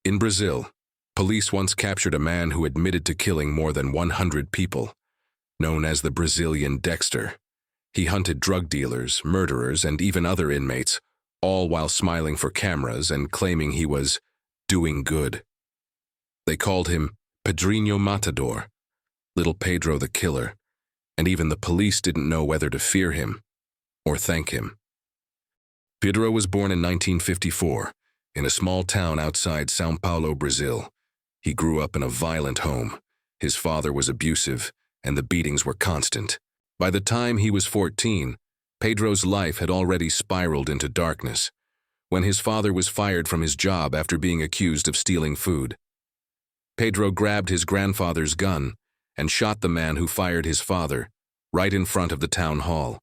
In Brazil, police once captured a man who admitted to killing more than 100 people, known as the Brazilian Dexter. He hunted drug dealers, murderers, and even other inmates, all while smiling for cameras and claiming he was doing good. They called him Pedrinho Matador, Little Pedro the Killer, and even the police didn't know whether to fear him or thank him. Pedro was born in 1954 in a small town outside São Paulo, Brazil. He grew up in a violent home. His father was abusive, and the beatings were constant. By the time he was 14, Pedro's life had already spiraled into darkness, when his father was fired from his job after being accused of stealing food. Pedro grabbed his grandfather's gun and shot the man who fired his father right in front of the town hall.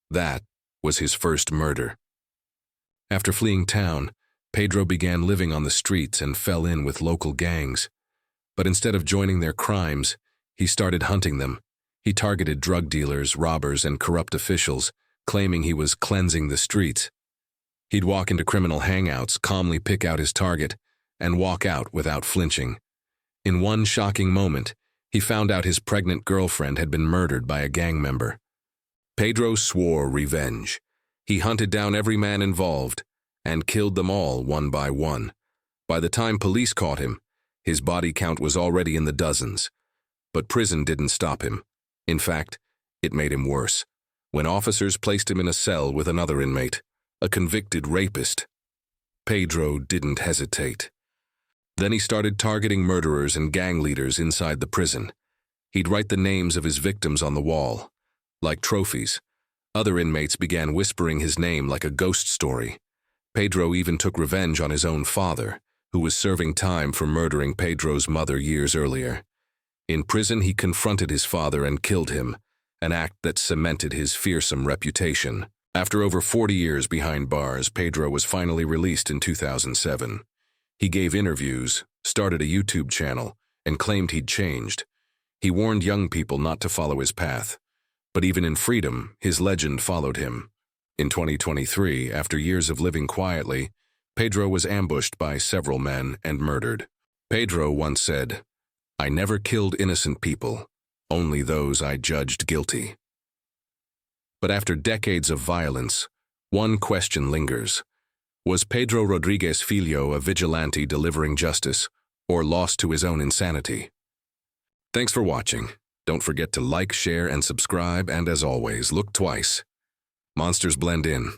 That was his first murder. After fleeing town, Pedro began living on the streets and fell in with local gangs. But instead of joining their crimes, he started hunting them. He targeted drug dealers, robbers, and corrupt officials, claiming he was cleansing the streets. He'd walk into criminal hangouts, calmly pick out his target, and walk out without flinching. In one shocking moment, he found out his pregnant girlfriend had been murdered by a gang member. Pedro swore revenge. He hunted down every man involved and killed them all one by one. By the time police caught him, his body count was already in the dozens. But prison didn't stop him. In fact, it made him worse. When officers placed him in a cell with another inmate, a convicted rapist, Pedro didn't hesitate. Then he started targeting murderers and gang leaders inside the prison. He'd write the names of his victims on the wall, like trophies. Other inmates began whispering his name like a ghost story. Pedro even took revenge on his own father, who was serving time for murdering Pedro's mother years earlier. In prison, he confronted his father and killed him, an act that cemented his fearsome reputation. After over 40 years behind bars, Pedro was finally released in 2007. He gave interviews, started a YouTube channel, and claimed he'd changed. He warned young people not to follow his path. But even in freedom, his legend followed him. In 2023, after years of living quietly, Pedro was ambushed by several men and murdered. Pedro once said, "I never killed innocent people, only those I judged guilty." But after decades of violence, one question lingers. Was Pedro Rodrigues Filho a vigilante delivering justice, or lost to his own insanity? Thanks for watching. Don't forget to like, share, and subscribe, and as always, look twice. Monsters blend in.